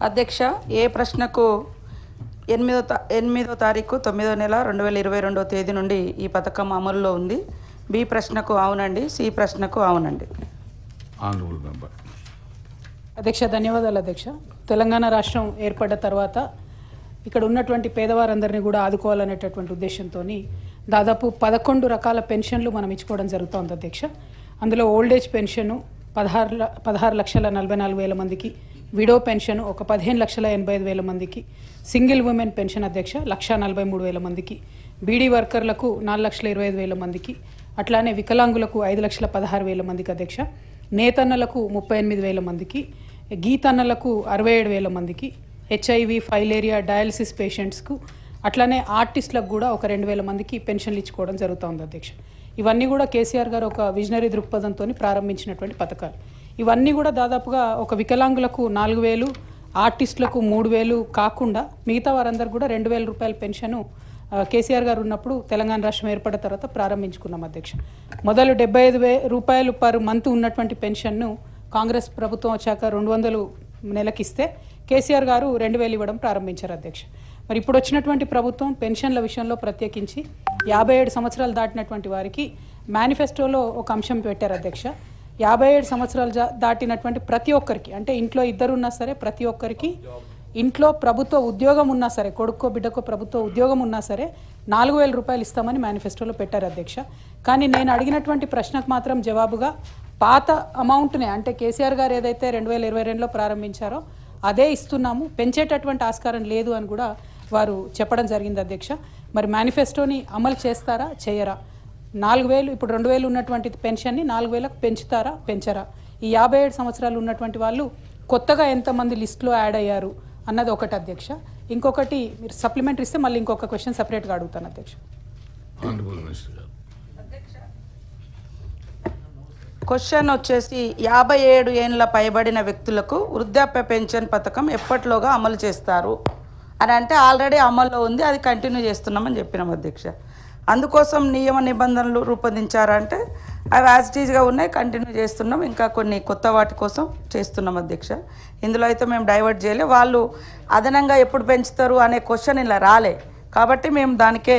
అధ్యక్ష, ఏ ప్రశ్నకు 8వ తారీఖు 9వ నెల 2022వ తేదీ నుండి ఈ పథకం అమలులో ఉంది. బి ప్రశ్నకు అవునండి, సి ప్రశ్నకు అవునండి. అధ్యక్ష, ధన్యవాదాలు అధ్యక్ష. తెలంగాణ రాష్ట్రం ఏర్పడ్డ తర్వాత ఇక్కడ ఉన్నటువంటి పేదవారందరినీ కూడా ఆదుకోవాలనేటటువంటి ఉద్దేశంతో దాదాపు 11 రకాల పెన్షన్లు మనం ఇచ్చుకోవడం జరుగుతుంది అధ్యక్ష. అందులో ఓల్డేజ్ పెన్షను 16,44,000 మందికి, విడో పెన్షన్ ఒక 15,85,000 మందికి, సింగిల్ ఉమెన్ పెన్షన్ అధ్యక్ష 1,43,000 మందికి, బీడీ వర్కర్లకు 4,25,000 మందికి, అట్లానే వికలాంగులకు 5,16,000 మందికి అధ్యక్ష, నేతన్నలకు 38,000 మందికి, గీతన్నలకు 67,000 మందికి, హెచ్ఐవి, ఫైలేరియా, డయాలసిస్ పేషెంట్స్కు, అట్లానే ఆర్టిస్టులకు కూడా ఒక 2,000 మందికి పెన్షన్లు ఇచ్చుకోవడం జరుగుతుంది అధ్యక్ష. ఇవన్నీ కూడా కేసీఆర్ గారు ఒక విజనరీ దృక్పథంతో ప్రారంభించినటువంటి పథకాలు. ఇవన్నీ కూడా దాదాపుగా ఒక వికలాంగులకు 4,000, ఆర్టిస్టులకు 3,000 కాకుండా మిగతా వారందరూ కూడా 2,000 రూపాయల పెన్షను కేసీఆర్ గారు ఉన్నప్పుడు తెలంగాణ రాష్ట్రం ఏర్పడిన తర్వాత ప్రారంభించుకున్నాం అధ్యక్ష. మొదలు 75,000 రూపాయలు పర్ మంత్ ఉన్నటువంటి పెన్షన్ను కాంగ్రెస్ ప్రభుత్వం వచ్చాక 200 నెలకిస్తే కేసీఆర్ గారు 2,000 ఇవ్వడం ప్రారంభించారు అధ్యక్ష. మరి ఇప్పుడు వచ్చినటువంటి ప్రభుత్వం పెన్షన్ల విషయంలో ప్రత్యేకించి 57 సంవత్సరాలు దాటినటువంటి వారికి మేనిఫెస్టోలో ఒక అంశం పెట్టారు అధ్యక్ష. 57 సంవత్సరాలు దాటినటువంటి ప్రతి ఒక్కరికి, అంటే ఇంట్లో ఇద్దరు ఉన్నా సరే ప్రతి ఒక్కరికి, ఇంట్లో ప్రభుత్వ ఉద్యోగం ఉన్నా సరే, కొడుకో బిడ్డకో ప్రభుత్వ ఉద్యోగం ఉన్నా సరే 4,000 రూపాయలు ఇస్తామని మేనిఫెస్టోలో పెట్టారు అధ్యక్ష. కానీ నేను అడిగినటువంటి ప్రశ్నకు మాత్రం జవాబుగా పాత అమౌంట్నే, అంటే కేసీఆర్ గారు ఏదైతే 2022లో ప్రారంభించారో అదే ఇస్తున్నాము, పెంచేటటువంటి ఆస్కారం లేదు అని కూడా వారు చెప్పడం జరిగింది అధ్యక్ష. మరి మేనిఫెస్టోని అమలు చేస్తారా చేయరా? 4,000 ఇప్పుడు 2,000 ఉన్నటువంటి పెన్షన్ని 4,000కు పెంచుతారా పెంచరా? ఈ 57 సంవత్సరాలు ఉన్నటువంటి వాళ్ళు కొత్తగా ఎంతమంది లిస్టులో యాడ్ అయ్యారు అన్నది ఒకటి అధ్యక్ష. ఇంకొకటి మీరు సప్లిమెంటరీ ఇస్తే మళ్ళీ ఇంకొక క్వశ్చన్ సపరేట్గా అడుగుతాను అధ్యక్ష. క్వశ్చన్ వచ్చేసి 57 ఏండ్ల పైబడిన వ్యక్తులకు వృద్ధాప్య పెన్షన్ పథకం ఎప్పటిలోగా అమలు చేస్తారు అని అంటే ఆల్రెడీ అమల్లో ఉంది, అది కంటిన్యూ చేస్తున్నామని చెప్పినాం అధ్యక్ష. అందుకోసం నియమ నిబంధనలు రూపొందించారంటే అవి యాజ్ ఇట్ ఈజ్గా ఉన్నాయి, కంటిన్యూ చేస్తున్నాం. ఇంకా కొన్ని కొత్త వాటి కోసం చేస్తున్నాం అధ్యక్ష. ఇందులో అయితే మేము డైవర్ట్ చేయలే. వాళ్ళు అదనంగా ఎప్పుడు పెంచుతారు అనే క్వశ్చన్ ఇలా రాలే కాబట్టి మేము దానికే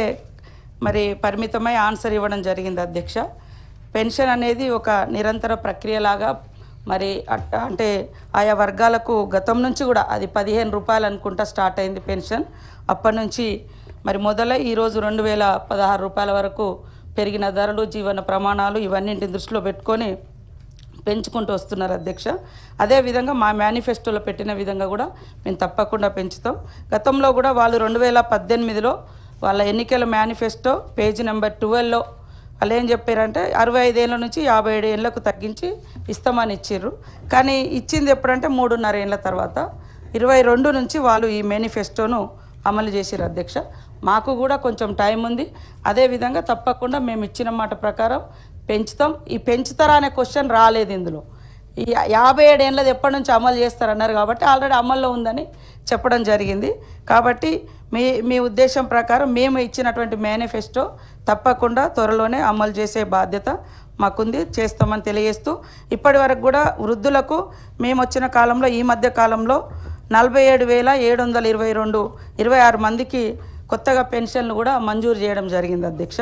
మరి పరిమితమై ఆన్సర్ ఇవ్వడం జరిగింది అధ్యక్ష. పెన్షన్ అనేది ఒక నిరంతర ప్రక్రియలాగా మరి అంటే ఆయా వర్గాలకు గతం నుంచి కూడా అది 15 రూపాయలు అనుకుంటా స్టార్ట్ అయింది పెన్షన్. అప్పటి నుంచి మరి మొదలై ఈరోజు 2,016 రూపాయల వరకు పెరిగిన ధరలు, జీవన ప్రమాణాలు ఇవన్నింటిని దృష్టిలో పెట్టుకొని పెంచుకుంటూ వస్తున్నారు అధ్యక్ష. అదేవిధంగా మా మేనిఫెస్టోలో పెట్టిన విధంగా కూడా మేము తప్పకుండా పెంచుతాం. గతంలో కూడా వాళ్ళు 2018లో వాళ్ళ ఎన్నికల మేనిఫెస్టో పేజీ నెంబర్ 12లో వాళ్ళు ఏం చెప్పారంటే 65 ఏళ్ళ నుంచి 57 ఏళ్ళకు తగ్గించి ఇస్తామని ఇచ్చిర్రు. కానీ ఇచ్చింది ఎప్పుడంటే 3.5 ఏళ్ళ తర్వాత 22 నుంచి వాళ్ళు ఈ మేనిఫెస్టోను అమలు చేసిరు అధ్యక్ష. మాకు కూడా కొంచెం టైం ఉంది. అదేవిధంగా తప్పకుండా మేము ఇచ్చిన మాట ప్రకారం పెంచుతాం. ఈ పెంచుతారా అనే క్వశ్చన్ రాలేదు ఇందులో. ఈ 57 ఏళ్ళది ఎప్పటి నుంచి అమలు చేస్తారన్నారు కాబట్టి ఆల్రెడీ అమల్లో ఉందని చెప్పడం జరిగింది. కాబట్టి మీ ఉద్దేశం ప్రకారం మేము ఇచ్చినటువంటి మేనిఫెస్టో తప్పకుండా త్వరలోనే అమలు చేసే బాధ్యత మాకుంది, చేస్తామని తెలియజేస్తూ ఇప్పటి వరకు కూడా వృద్ధులకు మేము వచ్చిన కాలంలో ఈ మధ్య కాలంలో 47,726 మందికి కొత్తగా పెన్షన్లు కూడా మంజూరు చేయడం జరిగింది అధ్యక్ష.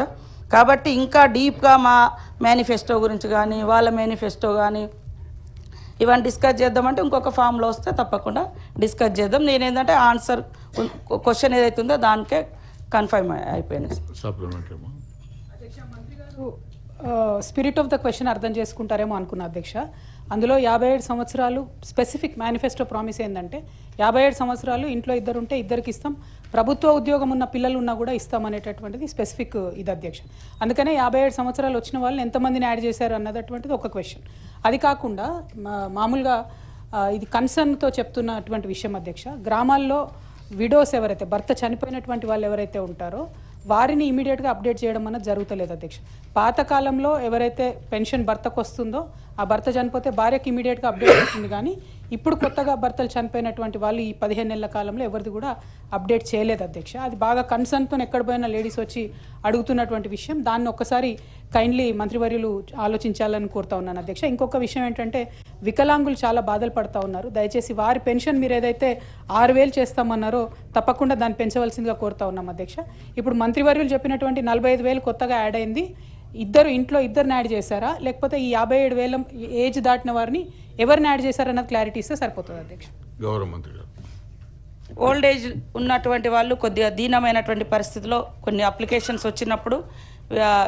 కాబట్టి ఇంకా డీప్గా మా మేనిఫెస్టో గురించి కానీ వాళ్ళ మేనిఫెస్టో కానీ ఇవన్నీ డిస్కస్ చేద్దామంటే ఇంకొక ఫామ్లో వస్తే తప్పకుండా డిస్కస్ చేద్దాం. నేనేంటంటే ఆన్సర్ క్వశ్చన్ ఏదైతే ఉందో దానికే కన్ఫర్మ్ అయిపోయింది. స్పిరిట్ ఆఫ్ ద క్వశ్చన్ అర్థం చేసుకుంటారేమో అనుకున్నా అధ్యక్ష. అందులో 57 సంవత్సరాలు స్పెసిఫిక్ మేనిఫెస్టో ప్రామిస్ ఏంటంటే 57 సంవత్సరాలు ఇంట్లో ఇద్దరు ఉంటే ఇద్దరికి ఇస్తాం, ప్రభుత్వ ఉద్యోగం ఉన్న పిల్లలు ఉన్నా కూడా ఇస్తాం అనేటటువంటిది స్పెసిఫిక్ ఇది అధ్యక్ష. అందుకనే 57 సంవత్సరాలు వచ్చిన వాళ్ళని ఎంతమందిని యాడ్ చేశారు అన్నటువంటిది ఒక క్వశ్చన్. అది కాకుండా మామూలుగా ఇది కన్సర్న్తో చెప్తున్నటువంటి విషయం అధ్యక్ష. గ్రామాల్లో విడోస్ ఎవరైతే భర్త చనిపోయినటువంటి వాళ్ళు ఎవరైతే ఉంటారో వారిని ఇమీడియట్గా అప్డేట్ చేయడం అన్నది జరుగుతలేదు అధ్యక్ష. పాతకాలంలో ఎవరైతే పెన్షన్ భర్తకు వస్తుందో ఆ భర్త చనిపోతే భార్యకి ఇమీడియట్గా అప్డేట్ అవుతుంది. కానీ ఇప్పుడు కొత్తగా భర్తలు చనిపోయినటువంటి వాళ్ళు ఈ 15 నెలల కాలంలో ఎవరిది కూడా అప్డేట్ చేయలేదు అధ్యక్ష. అది బాగా కన్సర్న్తో ఎక్కడ పోయినా లేడీస్ వచ్చి అడుగుతున్నటువంటి విషయం. దాన్ని ఒక్కసారి కైండ్లీ మంత్రివర్యులు ఆలోచించాలని కోరుతా ఉన్నాను అధ్యక్ష. ఇంకొక విషయం ఏంటంటే వికలాంగులు చాలా బాధలు పడుతూ ఉన్నారు. దయచేసి వారి పెన్షన్ మీరు ఏదైతే 6,000 చేస్తామన్నారో తప్పకుండా దాన్ని పెంచవలసిందిగా కోరుతా ఉన్నాం అధ్యక్ష. ఇప్పుడు మంత్రివర్యులు చెప్పినటువంటి 45,000 కొత్తగా యాడ్ అయింది. ఇంట్లో ఇద్దరిని యాడ్ చేశారా, లేకపోతే ఈ 57,000 ఏజ్ దాటిన వారిని ఎవరిని యాడ్ చేశారన్నది క్లారిటీ ఇస్తే సరిపోతుంది అధ్యక్ష. గౌరవ మంత్రి గారు. ఓల్డ్ ఏజ్ ఉన్నటువంటి వాళ్ళు కొద్దిగా దీనమైనటువంటి పరిస్థితిలో కొన్ని అప్లికేషన్స్ వచ్చినప్పుడు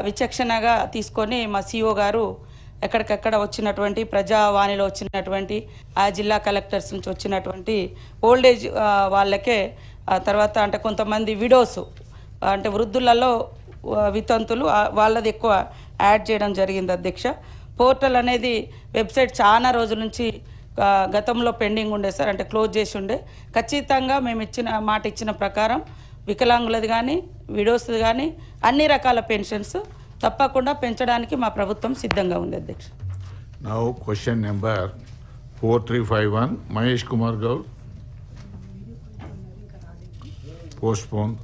విచక్షణగా తీసుకొని మా సిఓ గారు ఎక్కడికెక్కడ వచ్చినటువంటి ప్రజావాణిలో వచ్చినటువంటి ఆ జిల్లా కలెక్టర్స్ నుంచి వచ్చినటువంటి ఓల్డ్ ఏజ్ వాళ్ళకే తర్వాత అంటే కొంతమంది విడోస్ అంటే వృద్ధులలో వితంతులు వాళ్ళది ఎక్కువ యాడ్ చేయడం జరిగింది అధ్యక్ష. పోర్టల్ అనేది వెబ్సైట్ చాలా రోజుల నుంచి గతంలో పెండింగ్ ఉండే సార్, అంటే క్లోజ్ చేసి ఉండే. ఖచ్చితంగా మేము మాట ఇచ్చిన ప్రకారం వికలాంగులది కానీ విడోస్ది కానీ అన్ని రకాల పెన్షన్స్ తప్పకుండా పెంచడానికి మా ప్రభుత్వం సిద్ధంగా ఉంది అధ్యక్ష. Now question number 4351 Mahesh Kumar Gaur. Postpone.